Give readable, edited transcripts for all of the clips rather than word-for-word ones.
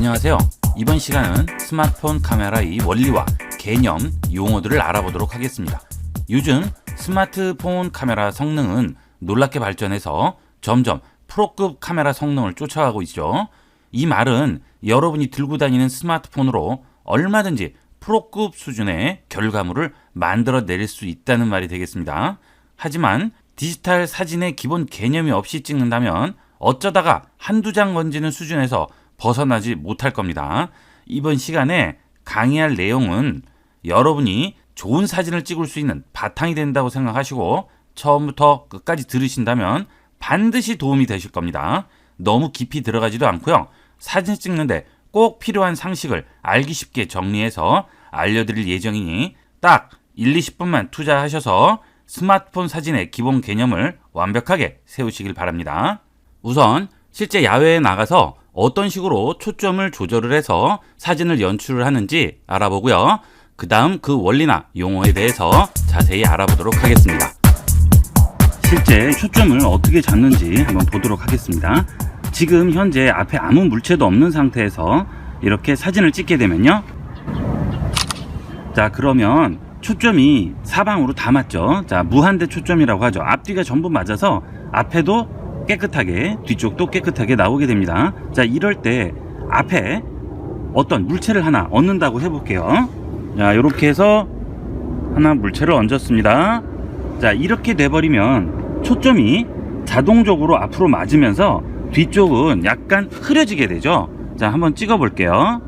안녕하세요. 이번 시간은 스마트폰 카메라의 원리와 개념, 용어들을 알아보도록 하겠습니다. 요즘 스마트폰 카메라 성능은 놀랍게 발전해서 점점 프로급 카메라 성능을 쫓아가고 있죠. 이 말은 여러분이 들고 다니는 스마트폰으로 얼마든지 프로급 수준의 결과물을 만들어낼 수 있다는 말이 되겠습니다. 하지만 디지털 사진의 기본 개념이 없이 찍는다면 어쩌다가 한두 장 건지는 수준에서 벗어나지 못할 겁니다. 이번 시간에 강의할 내용은 여러분이 좋은 사진을 찍을 수 있는 바탕이 된다고 생각하시고 처음부터 끝까지 들으신다면 반드시 도움이 되실 겁니다. 너무 깊이 들어가지도 않고요. 사진 찍는데 꼭 필요한 상식을 알기 쉽게 정리해서 알려드릴 예정이니 딱 1, 20분만 투자하셔서 스마트폰 사진의 기본 개념을 완벽하게 세우시길 바랍니다. 우선 실제 야외에 나가서 어떤 식으로 초점을 조절을 해서 사진을 연출을 하는지 알아보고요. 그 다음 그 원리나 용어에 대해서 자세히 알아보도록 하겠습니다. 실제 초점을 어떻게 잡는지 한번 보도록 하겠습니다. 지금 현재 앞에 아무 물체도 없는 상태에서 이렇게 사진을 찍게 되면요. 자, 그러면 초점이 사방으로 다 맞죠. 자, 무한대 초점이라고 하죠. 앞뒤가 전부 맞아서 앞에도 깨끗하게 뒤쪽도 깨끗하게 나오게 됩니다. 자, 이럴 때 앞에 어떤 물체를 하나 얹는다고 해볼게요. 자, 이렇게 해서 하나 물체를 얹었습니다. 자, 이렇게 돼버리면 초점이 자동적으로 앞으로 맞으면서 뒤쪽은 약간 흐려지게 되죠. 자, 한번 찍어 볼게요.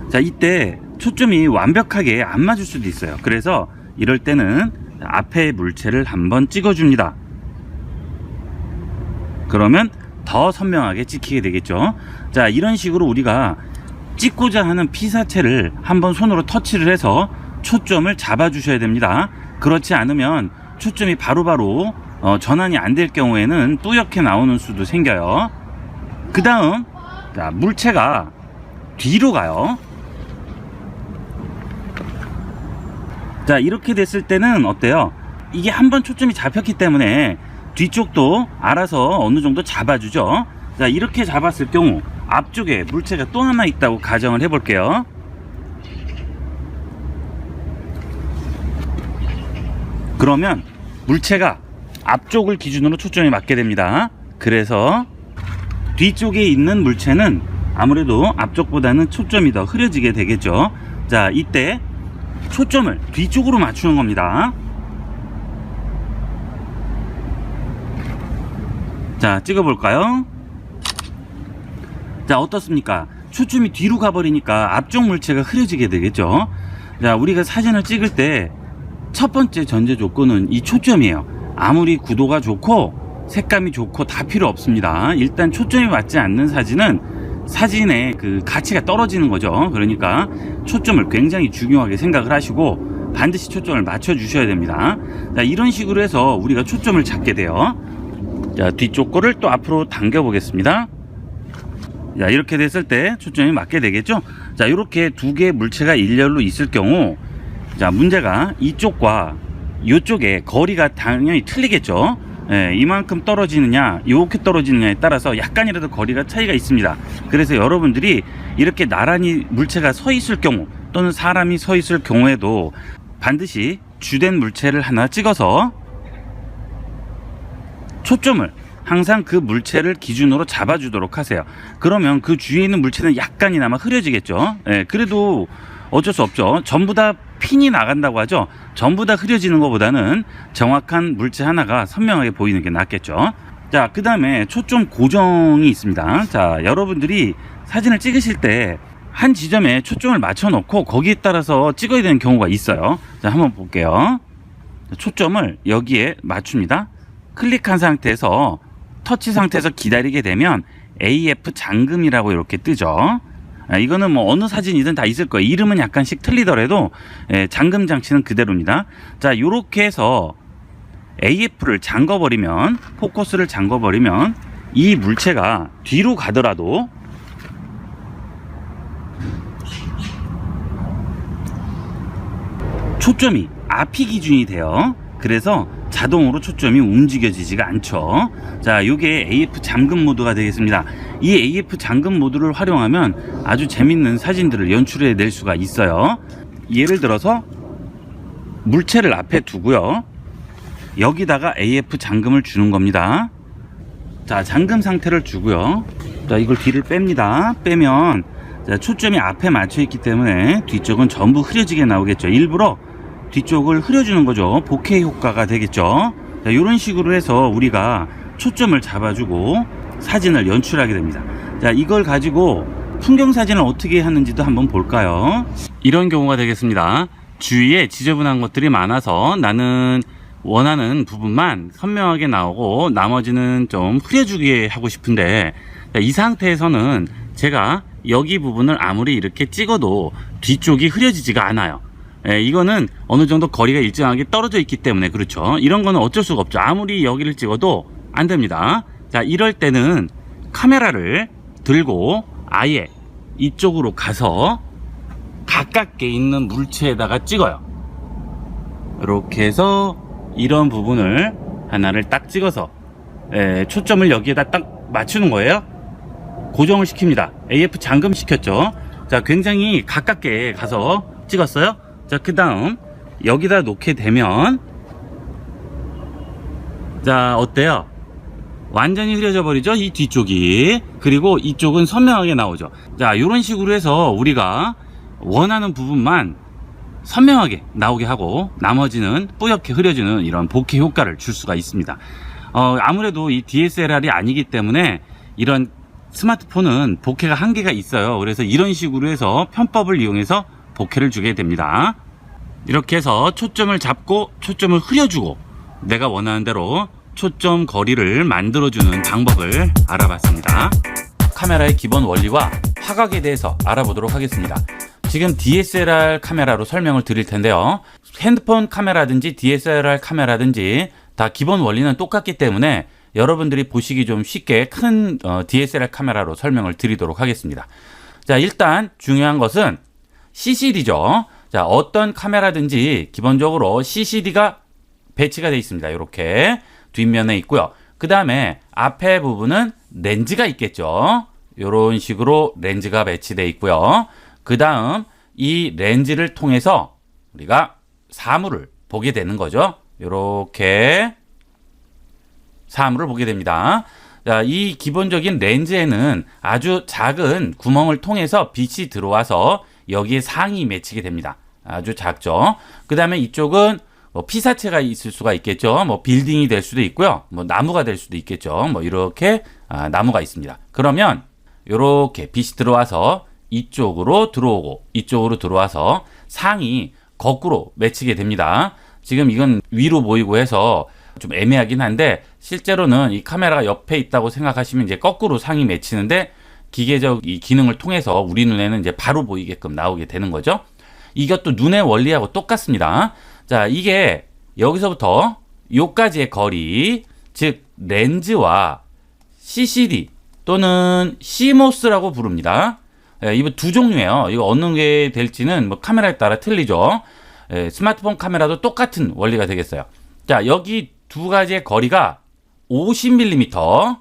자, 이때 초점이 완벽하게 안 맞을 수도 있어요. 그래서 이럴 때는 앞에 물체를 한번 찍어줍니다. 그러면 더 선명하게 찍히게 되겠죠. 자, 이런 식으로 우리가 찍고자 하는 피사체를 한번 손으로 터치를 해서 초점을 잡아주셔야 됩니다. 그렇지 않으면 초점이 바로바로 전환이 안 될 경우에는 뿌옇게 나오는 수도 생겨요. 그 다음 물체가 뒤로 가요. 자, 이렇게 됐을 때는 어때요? 이게 한번 초점이 잡혔기 때문에 뒤쪽도 알아서 어느 정도 잡아주죠. 자, 이렇게 잡았을 경우 앞쪽에 물체가 또 하나 있다고 가정을 해볼게요. 그러면 물체가 앞쪽을 기준으로 초점이 맞게 됩니다. 그래서 뒤쪽에 있는 물체는 아무래도 앞쪽보다는 초점이 더 흐려지게 되겠죠. 자, 이때 초점을 뒤쪽으로 맞추는 겁니다. 자, 찍어볼까요? 자, 어떻습니까? 초점이 뒤로 가버리니까 앞쪽 물체가 흐려지게 되겠죠. 자, 우리가 사진을 찍을 때 첫 번째 전제 조건은 이 초점이에요. 아무리 구도가 좋고 색감이 좋고 다 필요 없습니다. 일단 초점이 맞지 않는 사진은 사진의 그 가치가 떨어지는 거죠. 그러니까 초점을 굉장히 중요하게 생각을 하시고 반드시 초점을 맞춰 주셔야 됩니다. 자, 이런 식으로 해서 우리가 초점을 잡게 돼요. 자, 뒤쪽 거를 또 앞으로 당겨 보겠습니다. 자, 이렇게 됐을 때 초점이 맞게 되겠죠. 자, 이렇게 두 개의 물체가 일렬로 있을 경우 자, 문제가 이쪽과 이쪽의 거리가 당연히 틀리겠죠. 예, 이만큼 떨어지느냐 이렇게 떨어지느냐에 따라서 약간이라도 거리가 차이가 있습니다. 그래서 여러분들이 이렇게 나란히 물체가 서 있을 경우 또는 사람이 서 있을 경우에도 반드시 주된 물체를 하나 찍어서 초점을 항상 그 물체를 기준으로 잡아주도록 하세요. 그러면 그 주위에 있는 물체는 약간이나마 흐려지겠죠. 예, 그래도 어쩔 수 없죠. 전부 다 핀이 나간다고 하죠. 전부 다 흐려지는 것보다는 정확한 물체 하나가 선명하게 보이는 게 낫겠죠. 자, 그 다음에 초점 고정이 있습니다. 자, 여러분들이 사진을 찍으실 때 한 지점에 초점을 맞춰 놓고 거기에 따라서 찍어야 되는 경우가 있어요. 자, 한번 볼게요. 초점을 여기에 맞춥니다. 클릭한 상태에서 터치 상태에서 기다리게 되면 AF 잠금이라고 이렇게 뜨죠. 이거는 뭐 어느 사진이든 다 있을 거예요. 이름은 약간씩 틀리더라도 잠금 장치는 그대로입니다. 자, 요렇게 해서 AF를 잠궈버리면, 포커스를 잠궈버리면 이 물체가 뒤로 가더라도 초점이 앞이 기준이 돼요. 그래서 자동으로 초점이 움직여지지가 않죠. 자, 이게 AF 잠금 모드가 되겠습니다. 이 AF 잠금 모드를 활용하면 아주 재밌는 사진들을 연출해 낼 수가 있어요. 예를 들어서 물체를 앞에 두고요, 여기다가 AF 잠금을 주는 겁니다. 자, 잠금 상태를 주고요, 자, 이걸 뒤를 뺍니다. 빼면 자, 초점이 앞에 맞춰 있기 때문에 뒤쪽은 전부 흐려지게 나오겠죠. 일부러 뒤쪽을 흐려주는 거죠. 보케 효과가 되겠죠. 자, 이런 식으로 해서 우리가 초점을 잡아주고 사진을 연출하게 됩니다. 자, 이걸 가지고 풍경 사진을 어떻게 하는지도 한번 볼까요? 이런 경우가 되겠습니다. 주위에 지저분한 것들이 많아서 나는 원하는 부분만 선명하게 나오고 나머지는 좀 흐려주게 하고 싶은데, 자, 이 상태에서는 제가 여기 부분을 아무리 이렇게 찍어도 뒤쪽이 흐려지지가 않아요. 이거는 어느 정도 거리가 일정하게 떨어져 있기 때문에 그렇죠. 이런 거는 어쩔 수가 없죠. 아무리 여기를 찍어도 안 됩니다. 자, 이럴 때는 카메라를 들고 아예 이쪽으로 가서 가깝게 있는 물체에다가 찍어요. 이렇게 해서 이런 부분을 하나를 딱 찍어서 초점을 여기에다 딱 맞추는 거예요. 고정을 시킵니다. AF 잠금 시켰죠. 자, 굉장히 가깝게 가서 찍었어요. 자, 그 다음 여기다 놓게 되면, 자, 어때요? 완전히 흐려져 버리죠, 이 뒤쪽이. 그리고 이쪽은 선명하게 나오죠. 자, 이런 식으로 해서 우리가 원하는 부분만 선명하게 나오게 하고 나머지는 뿌옇게 흐려지는 이런 보케 효과를 줄 수가 있습니다. 아무래도 이 DSLR이 아니기 때문에 이런 스마트폰은 보케가 한계가 있어요. 그래서 이런 식으로 해서 편법을 이용해서 보케를 주게 됩니다. 이렇게 해서 초점을 잡고 초점을 흐려주고 내가 원하는 대로 초점 거리를 만들어주는 방법을 알아봤습니다. 카메라의 기본 원리와 화각에 대해서 알아보도록 하겠습니다. 지금 DSLR 카메라로 설명을 드릴 텐데요, 핸드폰 카메라든지 DSLR 카메라든지 다 기본 원리는 똑같기 때문에 여러분들이 보시기 좀 쉽게 큰 DSLR 카메라로 설명을 드리도록 하겠습니다. 자, 일단 중요한 것은 CCD죠. 자, 어떤 카메라든지 기본적으로 CCD가 배치가 되어 있습니다. 이렇게 뒷면에 있고요. 그 다음에 앞에 부분은 렌즈가 있겠죠. 이런 식으로 렌즈가 배치되어 있고요. 그 다음 이 렌즈를 통해서 우리가 사물을 보게 되는 거죠. 이렇게 사물을 보게 됩니다. 자, 이 기본적인 렌즈에는 아주 작은 구멍을 통해서 빛이 들어와서 여기에 상이 맺히게 됩니다. 아주 작죠. 그 다음에 이쪽은 뭐 피사체가 있을 수가 있겠죠. 뭐 빌딩이 될 수도 있고요. 뭐 나무가 될 수도 있겠죠. 뭐 이렇게 나무가 있습니다. 그러면 이렇게 빛이 들어와서 이쪽으로 들어오고 이쪽으로 들어와서 상이 거꾸로 맺히게 됩니다. 지금 이건 위로 보이고 해서 좀 애매하긴 한데 실제로는 이 카메라가 옆에 있다고 생각하시면 이제 거꾸로 상이 맺히는데 기계적 이 기능을 통해서 우리 눈에는 이제 바로 보이게끔 나오게 되는 거죠. 이것도 눈의 원리하고 똑같습니다. 자, 이게 여기서부터 요까지의 거리, 즉 렌즈와 CCD 또는 CMOS라고 부릅니다. 이거 두 종류예요. 이거 어느 게 될지는 뭐 카메라에 따라 틀리죠. 스마트폰 카메라도 똑같은 원리가 되겠어요. 자, 여기 두 가지의 거리가 50mm,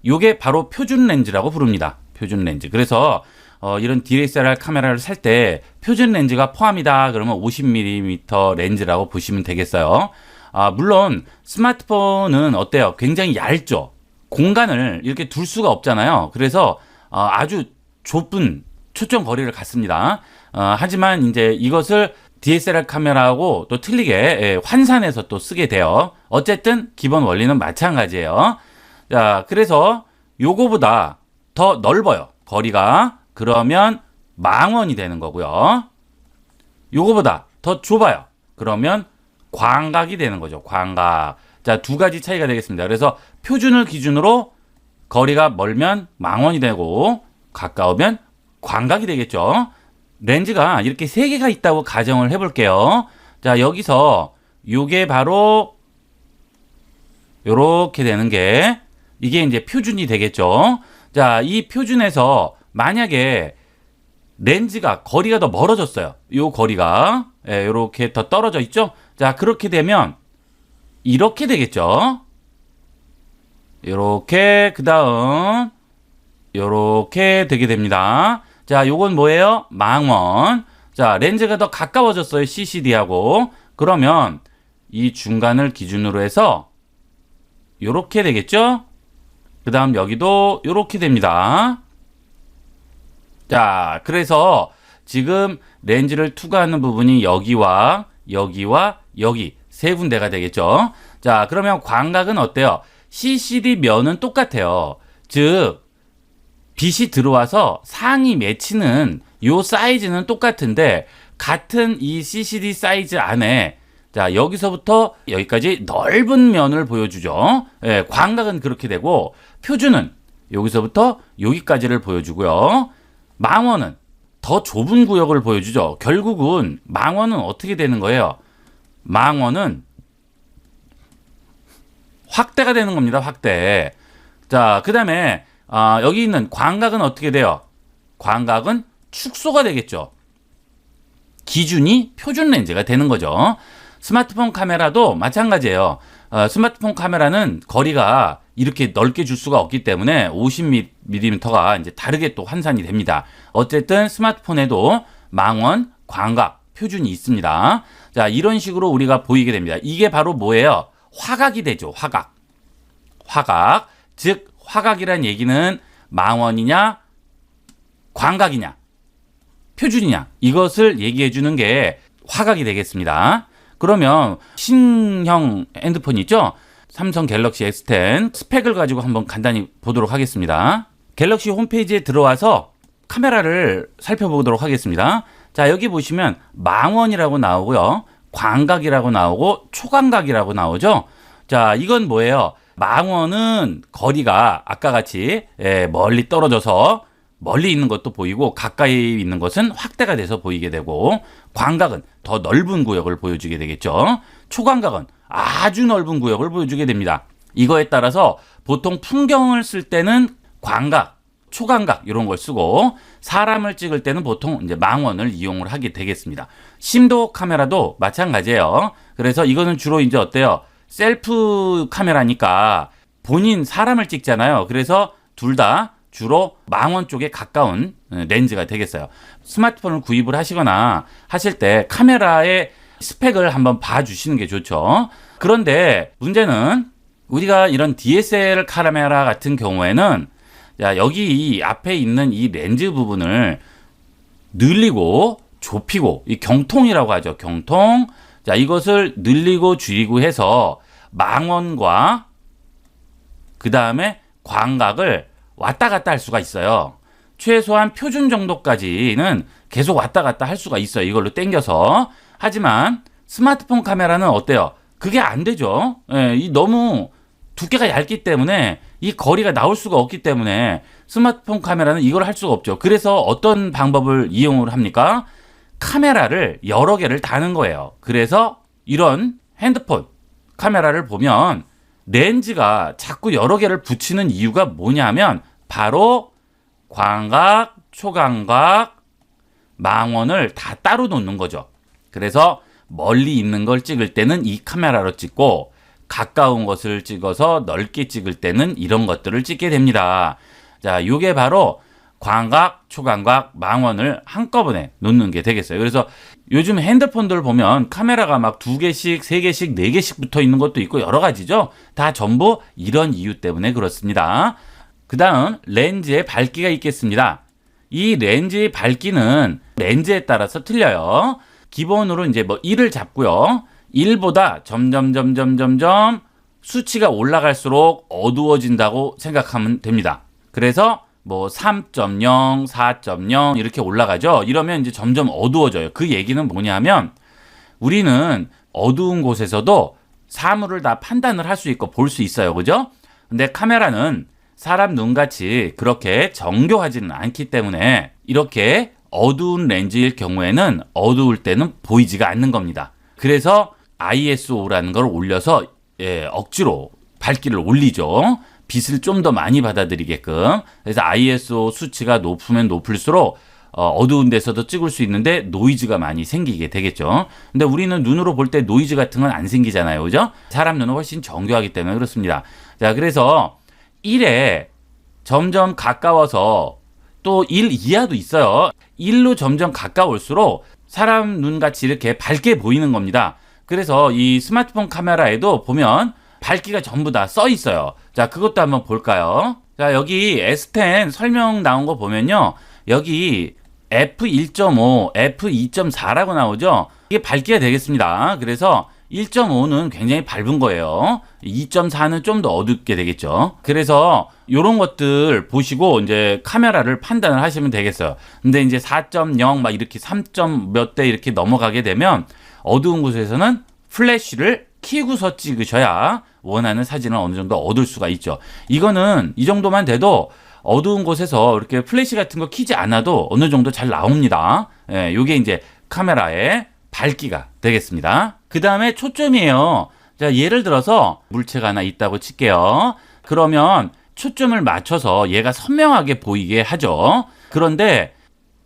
요게 바로 표준 렌즈라고 부릅니다. 표준 렌즈. 그래서 이런 DSLR 카메라를 살 때 표준 렌즈가 포함이다 그러면 50mm 렌즈라고 보시면 되겠어요. 물론 스마트폰은 어때요? 굉장히 얇죠. 공간을 이렇게 둘 수가 없잖아요. 그래서 아주 좁은 초점 거리를 갖습니다. 하지만 이제 이것을 DSLR 카메라하고 또 틀리게 환산해서 또 쓰게 돼요. 어쨌든 기본 원리는 마찬가지예요. 자, 그래서 요거보다 더 넓어요, 거리가. 그러면 망원이 되는 거고요. 요거보다 더 좁아요. 그러면 광각이 되는 거죠. 광각. 자, 두 가지 차이가 되겠습니다. 그래서 표준을 기준으로 거리가 멀면 망원이 되고 가까우면 광각이 되겠죠. 렌즈가 이렇게 세 개가 있다고 가정을 해볼게요. 자, 여기서 요게 바로 요렇게 되는 게 이게 이제 표준이 되겠죠. 자, 이 표준에서 만약에 렌즈가 거리가 더 멀어졌어요. 요 거리가 요렇게 더 떨어져 있죠. 자, 그렇게 되면 이렇게 되겠죠. 이렇게 그 다음 이렇게 되게 됩니다. 자, 요건 뭐예요? 망원. 자, 렌즈가 더 가까워졌어요. CCD하고. 그러면 이 중간을 기준으로 해서 요렇게 되겠죠? 그 다음 여기도 요렇게 됩니다. 자, 그래서 지금 렌즈를 투과하는 부분이 여기와 여기와 여기 세 군데가 되겠죠. 자, 그러면 광각은 어때요? CCD 면은 똑같아요. 즉 빛이 들어와서 상이 맺히는 요 사이즈는 똑같은데 같은 이 CCD 사이즈 안에 자, 여기서부터 여기까지 넓은 면을 보여주죠. 예, 광각은 그렇게 되고 표준은 여기서부터 여기까지를 보여주고요. 망원은 더 좁은 구역을 보여주죠. 결국은 망원은 어떻게 되는 거예요? 망원은 확대가 되는 겁니다. 확대. 자, 그 다음에 여기 있는 광각은 어떻게 돼요? 광각은 축소가 되겠죠. 기준이 표준 렌즈가 되는 거죠. 스마트폰 카메라도 마찬가지예요. 스마트폰 카메라는 거리가 이렇게 넓게 줄 수가 없기 때문에 50mm가 이제 다르게 또 환산이 됩니다. 어쨌든 스마트폰에도 망원, 광각, 표준이 있습니다. 자, 이런 식으로 우리가 보이게 됩니다. 이게 바로 뭐예요? 화각이 되죠. 화각. 화각. 즉 화각이란 얘기는 망원이냐 광각이냐 표준이냐 이것을 얘기해 주는 게 화각이 되겠습니다. 그러면 신형 핸드폰 있죠? 삼성 갤럭시 S10 스펙을 가지고 한번 간단히 보도록 하겠습니다. 갤럭시 홈페이지에 들어와서 카메라를 살펴보도록 하겠습니다. 자, 여기 보시면 망원이라고 나오고요. 광각이라고 나오고 초광각이라고 나오죠. 자, 이건 뭐예요? 망원은 거리가 아까 같이 멀리 떨어져서 멀리 있는 것도 보이고 가까이 있는 것은 확대가 돼서 보이게 되고 광각은 더 넓은 구역을 보여주게 되겠죠. 초광각은 아주 넓은 구역을 보여주게 됩니다. 이거에 따라서 보통 풍경을 쓸 때는 광각, 초광각 이런 걸 쓰고 사람을 찍을 때는 보통 이제 망원을 이용을 하게 되겠습니다. 심도 카메라도 마찬가지예요. 그래서 이거는 주로 이제 어때요? 셀프 카메라니까 본인 사람을 찍잖아요. 그래서 둘 다 주로 망원 쪽에 가까운 렌즈가 되겠어요. 스마트폰을 구입을 하시거나 하실 때 카메라의 스펙을 한번 봐주시는 게 좋죠. 그런데 문제는 우리가 이런 DSLR 카메라 같은 경우에는 자, 여기 이 앞에 있는 이 렌즈 부분을 늘리고 좁히고 이 경통이라고 하죠. 경통. 자, 이것을 늘리고 줄이고 해서 망원과 그 다음에 광각을 왔다 갔다 할 수가 있어요. 최소한 표준 정도까지는 계속 왔다 갔다 할 수가 있어요. 이걸로 당겨서. 하지만 스마트폰 카메라는 어때요? 그게 안 되죠. 이 너무 두께가 얇기 때문에 이 거리가 나올 수가 없기 때문에 스마트폰 카메라는 이걸 할 수가 없죠. 그래서 어떤 방법을 이용을 합니까? 카메라를 여러 개를 다는 거예요. 그래서 이런 핸드폰 카메라를 보면 렌즈가 자꾸 여러 개를 붙이는 이유가 뭐냐면 바로 광각, 초광각, 망원을 다 따로 놓는 거죠. 그래서 멀리 있는 걸 찍을 때는 이 카메라로 찍고 가까운 것을 찍어서 넓게 찍을 때는 이런 것들을 찍게 됩니다. 자, 이게 바로 광각, 초광각, 망원을 한꺼번에 놓는 게 되겠어요. 그래서 요즘 핸드폰들 보면 카메라가 막 2개씩, 3개씩, 4개씩 붙어 있는 것도 있고 여러 가지죠. 다 전부 이런 이유 때문에 그렇습니다. 그 다음 렌즈의 밝기가 있겠습니다. 이 렌즈의 밝기는 렌즈에 따라서 틀려요. 기본으로 이제 뭐 1을 잡고요. 1보다 점점 수치가 올라갈수록 어두워진다고 생각하면 됩니다. 그래서 뭐 3.0, 4.0 이렇게 올라가죠. 이러면 이제 점점 어두워져요. 그 얘기는 뭐냐면 우리는 어두운 곳에서도 사물을 다 판단을 할 수 있고 볼 수 있어요. 그죠? 근데 카메라는 사람 눈같이 그렇게 정교하지는 않기 때문에 이렇게 어두운 렌즈일 경우에는 어두울 때는 보이지가 않는 겁니다. 그래서 ISO라는 걸 올려서 억지로 밝기를 올리죠. 빛을 좀 더 많이 받아들이게끔. 그래서 ISO 수치가 높으면 높을수록 어두운 데서도 찍을 수 있는데 노이즈가 많이 생기게 되겠죠. 근데 우리는 눈으로 볼 때 노이즈 같은 건 안 생기잖아요. 그죠? 사람 눈은 훨씬 정교하기 때문에 그렇습니다. 자, 그래서 1에 점점 가까워서 또 1 이하도 있어요. 1로 점점 가까울수록 사람 눈같이 이렇게 밝게 보이는 겁니다. 그래서 이 스마트폰 카메라에도 보면 밝기가 전부 다 써 있어요. 자, 그것도 한번 볼까요? 자, 여기 S10 설명 나온 거 보면요. 여기 F1.5, F2.4라고 나오죠. 이게 밝기가 되겠습니다. 그래서 1.5는 굉장히 밝은 거예요. 2.4는 좀 더 어둡게 되겠죠. 그래서 이런 것들 보시고 이제 카메라를 판단을 하시면 되겠어요. 근데 이제 4.0 막 이렇게 3점 몇 대 이렇게 넘어가게 되면 어두운 곳에서는 플래시를 켜고서 찍으셔야 원하는 사진을 어느 정도 얻을 수가 있죠. 이거는 이 정도만 돼도 어두운 곳에서 이렇게 플래시 같은 거 켜지 않아도 어느 정도 잘 나옵니다. 예, 요게 이제 카메라의 밝기가 되겠습니다. 그 다음에 초점이에요. 자, 예를 들어서 물체가 하나 있다고 칠게요. 그러면 초점을 맞춰서 얘가 선명하게 보이게 하죠. 그런데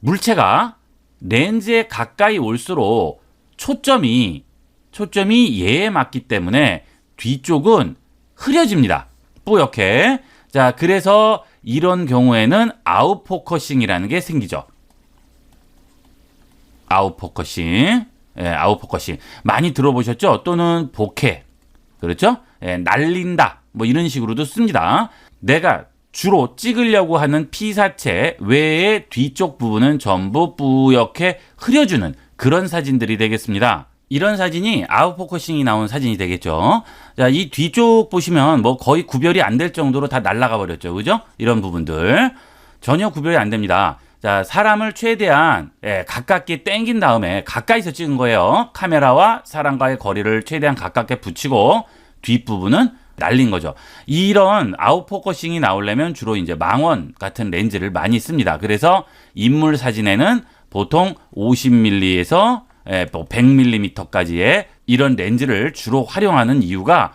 물체가 렌즈에 가까이 올수록 초점이 얘에 맞기 때문에 뒤쪽은 흐려집니다. 뿌옇게. 자, 그래서 이런 경우에는 아웃포커싱이라는 게 생기죠. 아웃포커싱. 예, 아웃포커싱. 많이 들어보셨죠? 또는 보케. 그렇죠? 예, 날린다. 뭐 이런 식으로도 씁니다. 내가 주로 찍으려고 하는 피사체 외의 뒤쪽 부분은 전부 뿌옇게 흐려주는 그런 사진들이 되겠습니다. 이런 사진이 아웃포커싱이 나온 사진이 되겠죠. 자, 이 뒤쪽 보시면 뭐 거의 구별이 안 될 정도로 다 날아가 버렸죠. 그죠? 이런 부분들. 전혀 구별이 안 됩니다. 자, 사람을 최대한 가깝게 당긴 다음에 가까이서 찍은 거예요. 카메라와 사람과의 거리를 최대한 가깝게 붙이고 뒷부분은 날린 거죠. 이런 아웃포커싱이 나오려면 주로 이제 망원 같은 렌즈를 많이 씁니다. 그래서 인물 사진에는 보통 50mm에서 100mm까지의 이런 렌즈를 주로 활용하는 이유가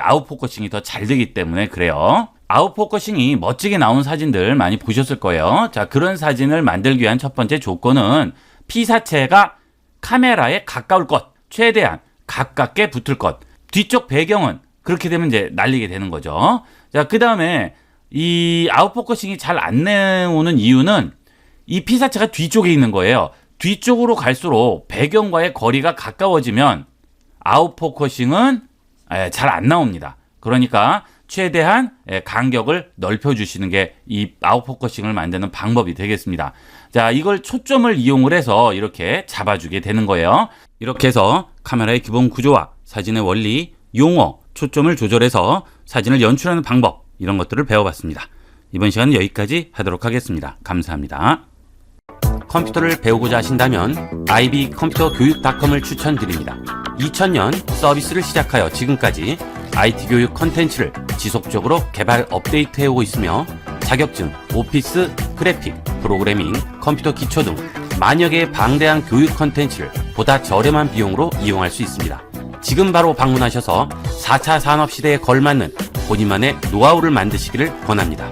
아웃포커싱이 더 잘 되기 때문에 그래요. 아웃포커싱이 멋지게 나온 사진들 많이 보셨을 거예요. 자, 그런 사진을 만들기 위한 첫 번째 조건은 피사체가 카메라에 가까울 것, 최대한 가깝게 붙을 것. 뒤쪽 배경은 그렇게 되면 이제 날리게 되는 거죠. 자, 그 다음에 이 아웃포커싱이 잘 안 나오는 이유는 이 피사체가 뒤쪽에 있는 거예요. 뒤쪽으로 갈수록 배경과의 거리가 가까워지면 아웃포커싱은 잘 안 나옵니다. 그러니까 최대한 간격을 넓혀주시는 게 이 아웃포커싱을 만드는 방법이 되겠습니다. 자, 이걸 초점을 이용을 해서 이렇게 잡아주게 되는 거예요. 이렇게 해서 카메라의 기본 구조와 사진의 원리, 용어, 초점을 조절해서 사진을 연출하는 방법, 이런 것들을 배워봤습니다. 이번 시간은 여기까지 하도록 하겠습니다. 감사합니다. 컴퓨터를 배우고자 하신다면 ib컴퓨터교육.com을 추천드립니다. 2000년 서비스를 시작하여 지금까지 IT 교육 컨텐츠를 지속적으로 개발 업데이트해오고 있으며 자격증, 오피스, 그래픽, 프로그래밍, 컴퓨터 기초 등 만여 개의 방대한 교육 컨텐츠를 보다 저렴한 비용으로 이용할 수 있습니다. 지금 바로 방문하셔서 4차 산업시대에 걸맞는 본인만의 노하우를 만드시기를 권합니다.